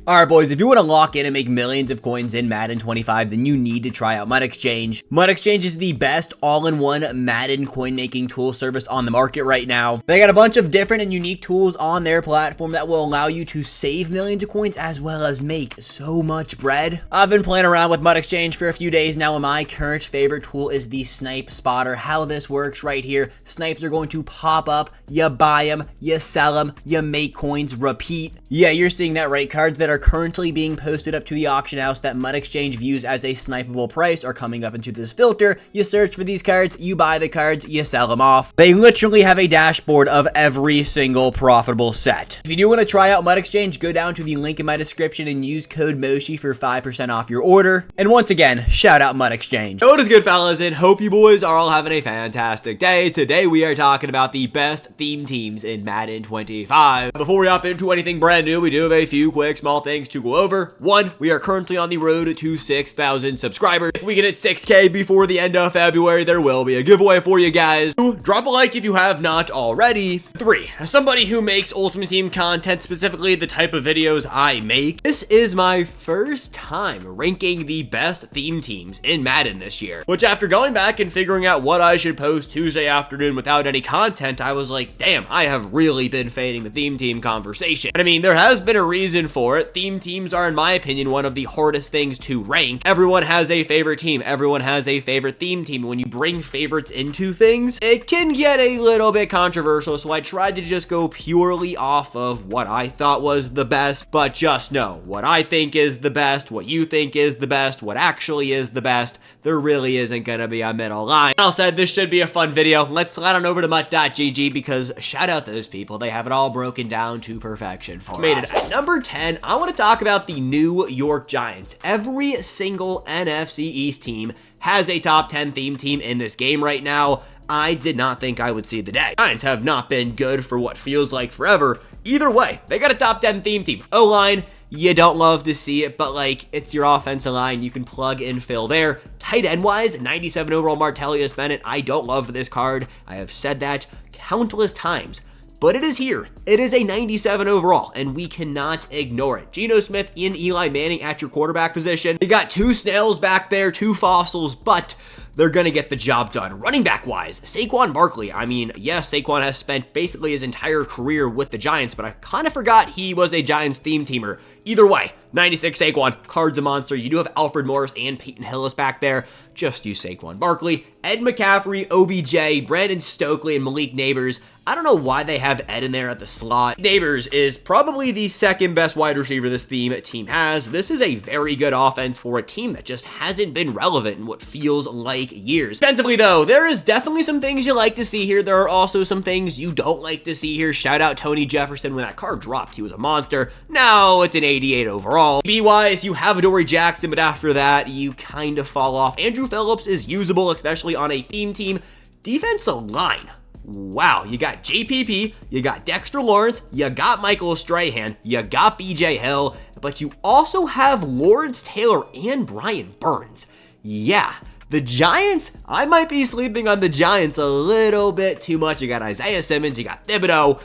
Alright boys, if you want to lock in and make millions of coins in Madden 25, then you need to try out MUD Exchange. MUD Exchange is the best all-in-one Madden coin making tool service on the market right now. They got a bunch of different and unique tools on their platform that will allow you to save millions of coins as well as make so much bread. I've been playing around with MUD Exchange for a few days now, and my current favorite tool is the Snipe Spotter. How this works right here, snipes are going to pop up, you buy them, you sell them, you make coins, repeat. Yeah, you're seeing that right. Cards that are currently being posted up to the auction house that MUD Exchange views as a snipeable price are coming up into this filter. You search for these cards, you buy the cards, you sell them off. They literally have a dashboard of every single profitable set. If you do want to try out MUD Exchange, go down to the link in my description and use code MOSHI for 5% off your order. And once again, shout out MUD Exchange. What is good, fellas, and hope you boys are all having a fantastic day. Today we are talking about the best theme teams in Madden 25. Before we hop into anything brand new, we do have a few quick small things to go over. One, we are currently on the road to 6,000 subscribers. If we get at 6K before the end of February, there will be a giveaway for you guys. 2, drop a like if you have not already. 3, as somebody who makes Ultimate Team content, specifically the type of videos I make, this is my first time ranking the best theme teams in Madden this year, which after going back and figuring out what I should post Tuesday afternoon without any content, I was like, damn, I have really been fading the theme team conversation. And I mean, there has been a reason for it. Theme teams are, in my opinion, one of the hardest things to rank. Everyone has a favorite team. Everyone has a favorite theme team. When you bring favorites into things, it can get a little bit controversial, so I tried to just go purely off of what I thought was the best, but just know what I think is the best, what you think is the best, what actually is the best. There really isn't gonna be a middle line. All said, this should be a fun video. Let's slide on over to MUT.GG because shout out those people. They have it all broken down to perfection for Made us. At number 10, I want to talk about the New York Giants. Every single NFC East team has a top 10 theme team in this game right now. I did not think I would see the day. Giants have not been good for what feels like forever. Either way, they got a top 10 theme team. O-line, you don't love to see it, but like, it's your offensive line. You can plug and fill there. Tight end wise, 97 overall Martellus Bennett. I don't love this card. I have said that countless times, but it is here. It is a 97 overall, and we cannot ignore it. Geno Smith and Eli Manning at your quarterback position. You got 2 snails back there, 2 fossils, but they're going to get the job done. Running back wise, Saquon Barkley. I mean, yes, Saquon has spent basically his entire career with the Giants, but I kind of forgot he was a Giants theme teamer. Either way, 96 Saquon, card's a monster. You do have Alfred Morris and Peyton Hillis back there. Just use Saquon Barkley. Ed McCaffrey, OBJ, Brandon Stokely, and Malik Neighbors. I don't know why they have Ed in there at the slot. Neighbors is probably the second best wide receiver this team has. This is a very good offense for a team that just hasn't been relevant in what feels like years. Defensively though, there is definitely some things you like to see here. There are also some things you don't like to see here. Shout out Tony Jefferson. When that card dropped, he was a monster. Now it's an 88 overall. B-wise, you have Adoree Jackson, but after that, you kind of fall off. Andrew Phillips is usable, especially on a theme team. Defensive line. Wow, you got JPP, you got Dexter Lawrence, you got Michael Strahan, you got BJ Hill, but you also have Lawrence Taylor and Brian Burns. Yeah, the Giants, I might be sleeping on the Giants a little bit too much. You got Isaiah Simmons, you got Thibodeau.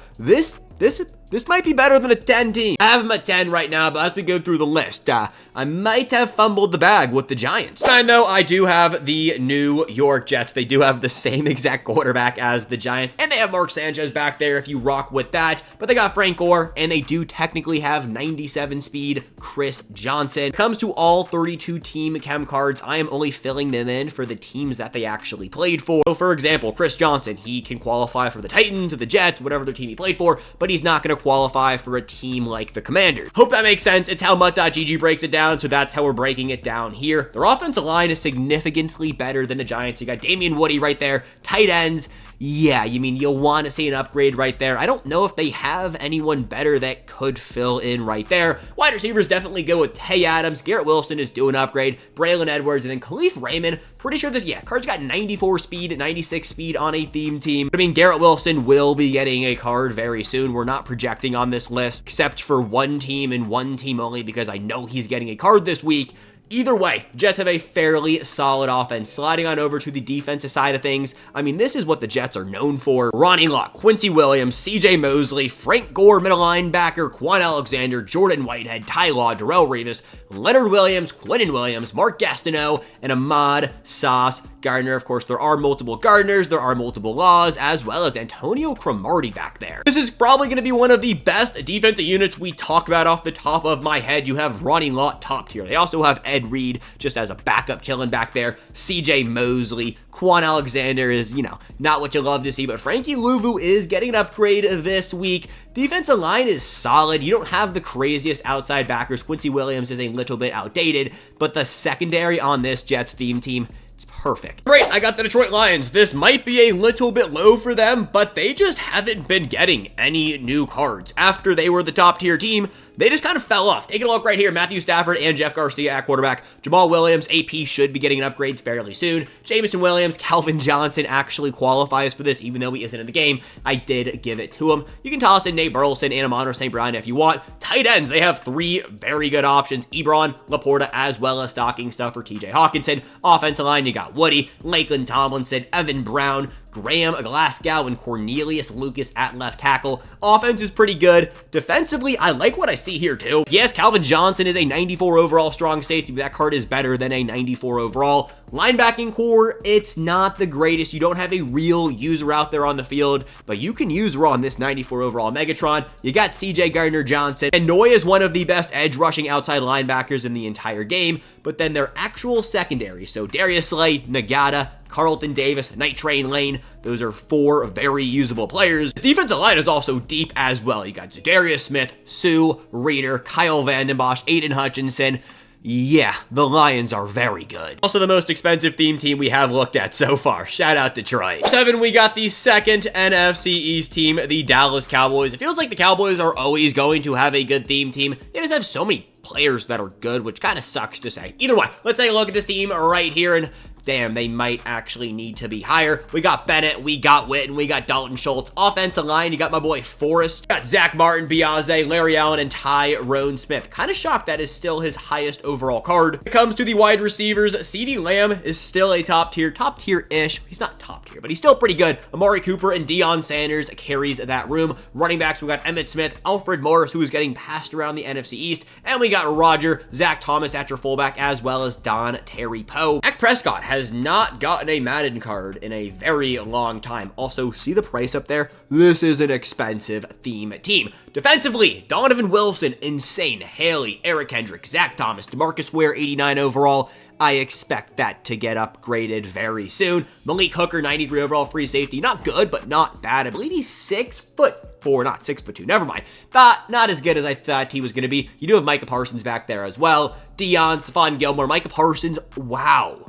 This might be better than a 10 team. I have them at 10 right now, but as we go through the list, I might have fumbled the bag with the Giants. 9 though, I do have the New York Jets. They do have the same exact quarterback as the Giants, and they have Mark Sanchez back there if you rock with that, but they got Frank Gore, and they do technically have 97 speed Chris Johnson. When it comes to all 32 team chem cards, I am only filling them in for the teams that they actually played for. So for example, Chris Johnson, he can qualify for the Titans or the Jets, whatever their team he played for, but he's not going to qualify for a team like the Commanders. Hope that makes sense. It's how MUT.GG breaks it down, so that's how we're breaking it down here. Their offensive line is significantly better than the Giants. You got Damian Woody right there. Tight ends, yeah, you mean you'll want to see an upgrade right there. I don't know if they have anyone better that could fill in right there. Wide receivers definitely go with Tay Adams. Garrett Wilson is due an upgrade. Braylon Edwards, and then Khalif Raymond. Pretty sure this, card's got 94 speed, 96 speed on a theme team. I mean, Garrett Wilson will be getting a card very soon. We're not projecting on this list except for one team and one team only because I know he's getting a card this week. Either way, Jets have a fairly solid offense. Sliding on over to the defensive side of things, I mean, this is what the Jets are known for. Ronnie Lott, Quincy Williams, CJ Mosley, Frank Gore, middle linebacker, Quan Alexander, Jordan Whitehead, Ty Law, Darrell Revis, Leonard Williams, Quinnen Williams, Mark Gastineau, and Ahmad Sauce Gardner. Of course, there are multiple Gardners, there are multiple Laws, as well as Antonio Cromartie back there. This is probably going to be one of the best defensive units we talk about off the top of my head. You have Ronnie Lott top tier. They also have Ed Reed just as a backup chilling back there. CJ Mosley, Quan Alexander is, not what you love to see, but Frankie Louvu is getting an upgrade this week. Defensive line is solid. You don't have the craziest outside backers. Quincy Williams is a little bit outdated, but the secondary on this Jets theme team, it's perfect. Great, I got the Detroit Lions. This might be a little bit low for them, but they just haven't been getting any new cards. After they were the top tier team, they just kind of fell off. Taking a look right here, Matthew Stafford and Jeff Garcia at quarterback. Jamal Williams, AP, should be getting an upgrade fairly soon. Jameson Williams, Calvin Johnson actually qualifies for this, even though he isn't in the game. I did give it to him. You can toss in Nate Burleson and Amon St. Brown if you want. Tight ends, they have three very good options. Ebron, Laporta, as well as stocking stuff for TJ Hawkinson. Offensive line, you got Woody, Lakeland Tomlinson, Evan Brown, Graham Glasgow, and Cornelius Lucas at left tackle. Offense is pretty good. Defensively, I like what I see here too. Yes, Calvin Johnson is a 94 overall strong safety, but that card is better than a 94 overall. Linebacking core, it's not the greatest. You don't have a real user out there on the field, but you can use her on this 94 overall Megatron. You got CJ Gardner-Johnson, and Noy is one of the best edge rushing outside linebackers in the entire game, but then their actual secondary, so Darius Slay, Nagata, Carlton Davis, Night Train Lane, those are four very usable players. The defensive line is also deep as well. You got Zadarius Smith, Sue, Reeder, Kyle Vanden Bosch, Aiden Hutchinson. Yeah, the Lions are very good. Also the most expensive theme team we have looked at so far. Shout out Detroit. 7, we got the second NFC East team, the Dallas Cowboys. It feels like the Cowboys are always going to have a good theme team. They just have so many players that are good, which kind of sucks to say. Either way, let's take a look at this team right here, and damn, they might actually need to be higher. We got Bennett, we got Witten, we got Dalton Schultz. Offensive line, you got my boy Forrest. You got Zach Martin, Biaze, Larry Allen, and Tyrone Smith. Kind of shocked that is still his highest overall card. When it comes to the wide receivers, CeeDee Lamb is still a top tier-ish. He's not top tier, but he's still pretty good. Amari Cooper and Deion Sanders carries that room. Running backs, we got Emmitt Smith, Alfred Morris, who is getting passed around the NFC East, and we got Roger, Zach Thomas at your fullback, as well as Don Terry Poe. Dak Prescott has not gotten a Madden card in a very long time. Also, see the price up there? This is an expensive theme team. Defensively, Donovan Wilson, insane. Haley, Eric Kendrick, Zach Thomas, DeMarcus Ware, 89 overall. I expect that to get upgraded very soon. Malik Hooker, 93 overall free safety. Not good, but not bad. I believe he's 6'4", not 6'2". Never mind. Not as good as I thought he was going to be. You do have Micah Parsons back there as well. Deion, Stephon Gilmore, Micah Parsons. Wow.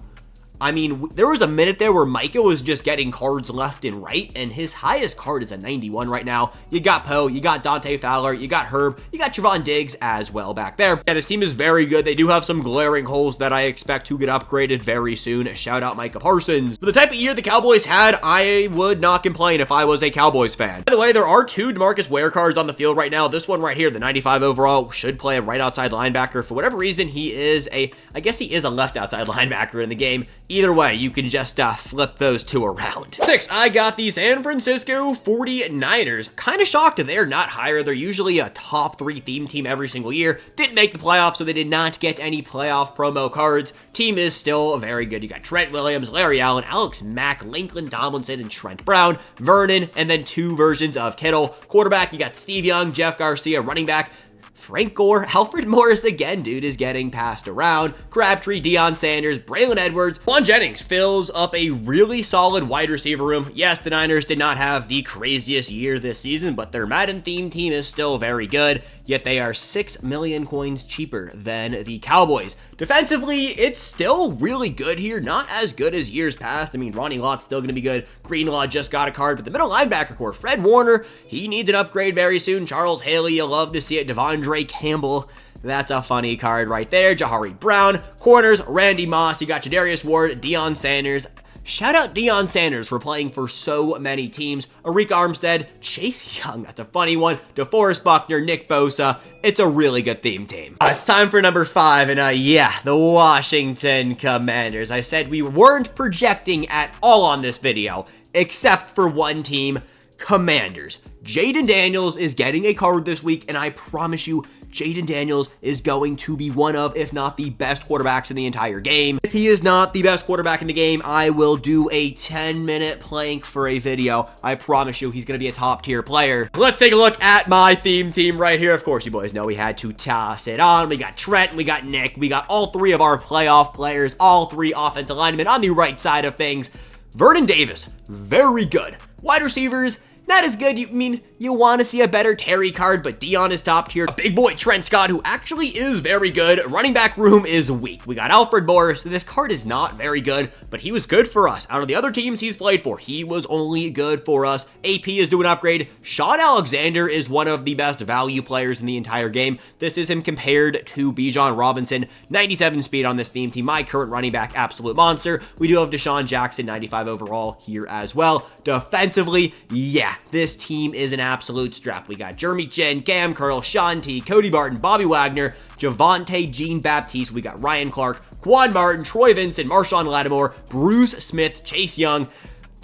I mean, there was a minute there where Micah was just getting cards left and right, and his highest card is a 91 right now. You got Poe, you got Dante Fowler, you got Herb, you got Trevon Diggs as well back there. Yeah, this team is very good. They do have some glaring holes that I expect to get upgraded very soon. Shout out Micah Parsons. For the type of year the Cowboys had, I would not complain if I was a Cowboys fan. By the way, there are 2 DeMarcus Ware cards on the field right now. This one right here, the 95 overall, should play a right outside linebacker. For whatever reason, I guess he is a left outside linebacker in the game. Either way, you can just flip those 2 around. 6, I got the San Francisco 49ers. Kind of shocked they're not higher. They're usually a top 3 theme team every single year. Didn't make the playoffs, so they did not get any playoff promo cards. Team is still very good. You got Trent Williams, Larry Allen, Alex Mack, Lakeland Tomlinson, and Trent Brown, Vernon, and then 2 versions of Kittle. Quarterback, you got Steve Young, Jeff Garcia. Running back, Frank Gore, Alfred Morris again, dude, is getting passed around. Crabtree, Deion Sanders, Braylon Edwards. Juan Jennings fills up a really solid wide receiver room. Yes, the Niners did not have the craziest year this season, but their Madden theme team is still very good, yet they are 6 million coins cheaper than the Cowboys. Defensively, it's still really good here. Not as good as years past. I mean, Ronnie Lott's still going to be good. Greenlaw just got a card, but the middle linebacker core, Fred Warner, he needs an upgrade very soon. Charles Haley, you'll love to see it. Devondre Campbell, that's a funny card right there. Jahari Brown. Corners, Randy Moss. You got Jadarius Ward, Deion Sanders, Shout out Deion Sanders for playing for so many teams. Arik Armstead, Chase Young, that's a funny one. DeForest Buckner, Nick Bosa. It's a really good theme team. It's time for number 5, and yeah, the Washington Commanders. I said we weren't projecting at all on this video, except for one team, Commanders. Jaden Daniels is getting a card this week, and I promise you, Jaden Daniels is going to be one of, if not the best quarterbacks in the entire game. If he is not the best quarterback in the game, I will do a 10-minute plank for a video. I promise you, he's going to be a top-tier player. Let's take a look at my theme team right here. Of course, you boys know we had to toss it on. We got Trent, we got Nick, we got all 3 of our playoff players, all 3 offensive linemen on the right side of things. Vernon Davis, very good. Wide receivers, not as good. You want to see a better Terry card, but Dion is top tier. A big boy Trent Scott, who actually is very good. Running back room is weak. We got Alfred Morris. So this card is not very good, but he was good for us. Out of the other teams he's played for, he was only good for us. AP is doing an upgrade. Sean Alexander is one of the best value players in the entire game. This is him compared to Bijan Robinson. 97 speed on this theme team. My current running back, absolute monster. We do have Deshaun Jackson, 95 overall here as well. Defensively, yeah, this team is an absolute strap. We got Jeremy Chin, Cam Curl, Sean T, Cody Barton, Bobby Wagner, Javonte Jean-Baptiste. We got Ryan Clark, Quan Martin, Troy Vincent, Marshawn Lattimore, Bruce Smith, Chase Young.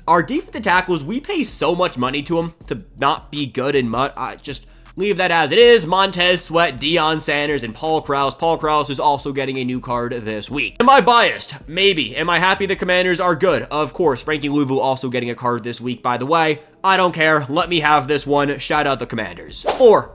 Our defensive tackles, we pay so much money to them to not be good in mud. Just leave that as it is. Montez Sweat, Deion Sanders, and Paul Krause. Paul Krause is also getting a new card this week. Am I biased? Maybe. Am I happy the Commanders are good? Of course. Frankie Louvu also getting a card this week, by the way. I don't care. Let me have this one. Shout out the Commanders.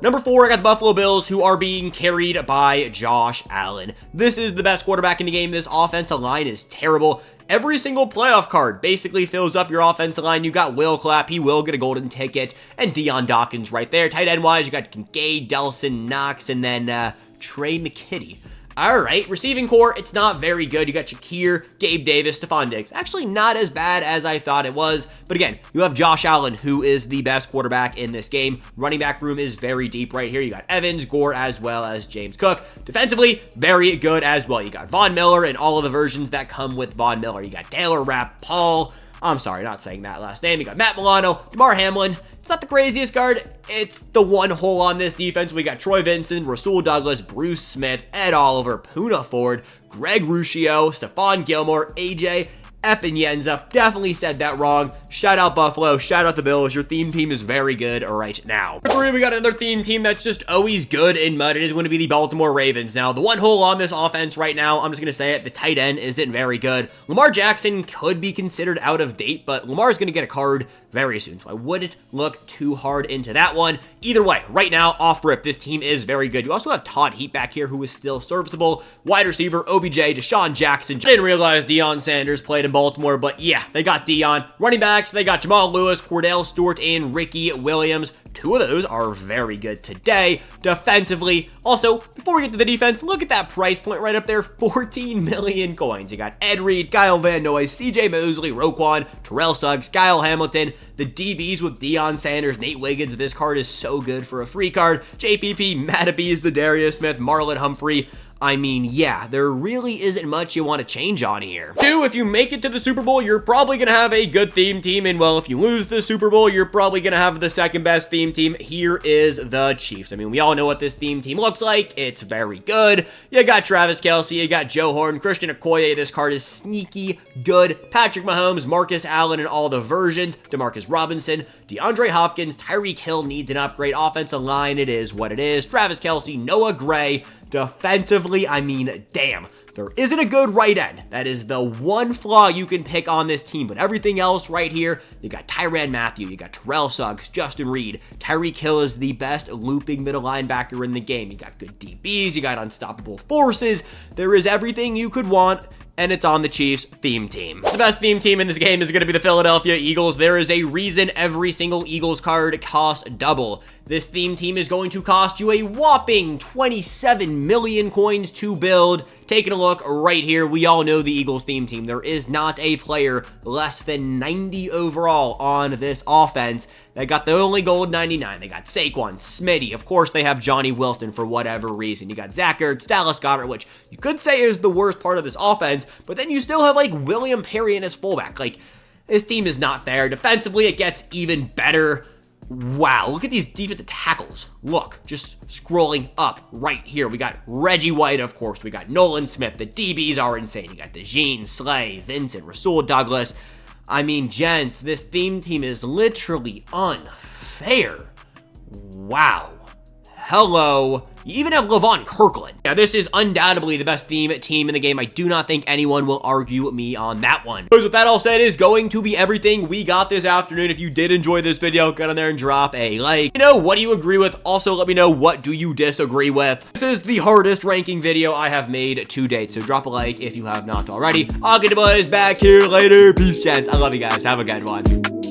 Number 4, I got the Buffalo Bills, who are being carried by Josh Allen. This is the best quarterback in the game. This offensive line is terrible. Every single playoff card basically fills up your offensive line. You got Will Clapp, he will get a golden ticket, and Deion Dawkins right there. Tight end wise, you got Kincaid, Delson, Knox, and then Trey McKitty. All right, receiving core, it's not very good. You got Shakir, Gabe Davis, Stephon Diggs. Actually, not as bad as I thought it was. But again, you have Josh Allen, who is the best quarterback in this game. Running back room is very deep right here. You got Evans, Gore, as well as James Cook. Defensively, very good as well. You got Von Miller and all of the versions that come with Von Miller. You got Taylor Rapp, Paul. I'm sorry, not saying that last name. You got Matt Milano, DeMar Hamlin. It's not the craziest card. It's the one hole on this defense. We got Troy Vincent, Rasul Douglas, Bruce Smith, Ed Oliver, Puna Ford, Greg Ruscio, Stephon Gilmore, AJ Epinyenza. Definitely said that wrong. Shout out Buffalo. Shout out the Bills. Your theme team is very good right now. Number 3, we got another theme team that's just always good in mud. It is going to be the Baltimore Ravens. Now, the one hole on this offense right now, I'm just going to say it, the tight end isn't very good. Lamar Jackson could be considered out of date, but Lamar's going to get a card very soon, so I wouldn't look too hard into that one. Either way, right now, off rip, this team is very good. You also have Todd Heap back here, who is still serviceable. Wide receiver, OBJ, Deshaun Jackson. I didn't realize Deion Sanders played in Baltimore, but yeah, they got Deion. Running backs, they got Jamal Lewis, Cordell Stewart, and Ricky Williams. 2 of those are very good today. Defensively, also, before we get to the defense, look at that price point right up there, 14 million coins. You got Ed Reed, Kyle Van Noy, CJ Mosley, Roquan, Terrell Suggs, Kyle Hamilton, the DBs with Deion Sanders, Nate Wiggins. This card is so good for a free card. JPP, Mattabees, the Darius Smith, Marlon Humphrey. I mean, yeah, there really isn't much you want to change on here. 2, if you make it to the Super Bowl, you're probably going to have a good theme team. And, well, if you lose the Super Bowl, you're probably going to have the second best theme team. Here is the Chiefs. I mean, we all know what this theme team looks like. It's very good. You got Travis Kelce, you got Joe Horn, Christian Okoye. This card is sneaky good. Patrick Mahomes, Marcus Allen, and all the versions. DeMarcus Robinson, DeAndre Hopkins, Tyreek Hill needs an upgrade. Offensive line, it is what it is. Travis Kelce, Noah Gray. Defensively, I mean, damn. There isn't a good right end. That is the one flaw you can pick on this team. But everything else right here, you got Tyrann Mathieu, you got Terrell Suggs, Justin Reed. Tyreek Hill is the best looping middle linebacker in the game. You got good DBs, you got unstoppable forces. There is everything you could want, and it's on the Chiefs theme team. The best theme team in this game is going to be the Philadelphia Eagles. There is a reason every single Eagles card costs double. This theme team is going to cost you a whopping 27 million coins to build. Taking a look right here, we all know the Eagles theme team. There is not a player less than 90 overall on this offense. They got the only gold 99. They got Saquon, Smitty. Of course, they have Johnny Wilson for whatever reason. You got Zach Ertz, Dallas Goedert, which you could say is the worst part of this offense, but then you still have, like, William Perry in as fullback. Like, this team is not fair. Defensively, it gets even better. Wow, look at these defensive tackles. Look, just scrolling up right here. We got Reggie White, of course. We got Nolan Smith. The DBs are insane. You got DeJean, Slay, Vincent, Rasul Douglas. I mean, gents, this theme team is literally unfair. Wow. Hello. You even have Levon Kirkland. Now, this is undoubtedly the best theme team in the game. I do not think anyone will argue with me on that one. So with that all said, is going to be everything we got this afternoon. If you did enjoy this video, get on there and drop a like. You know, what do you agree with? Also, let me know, what do you disagree with? This is the hardest ranking video I have made to date, so drop a like if you have not already. I'll get you boys back here later. Peace, gents. I love you guys. Have a good one.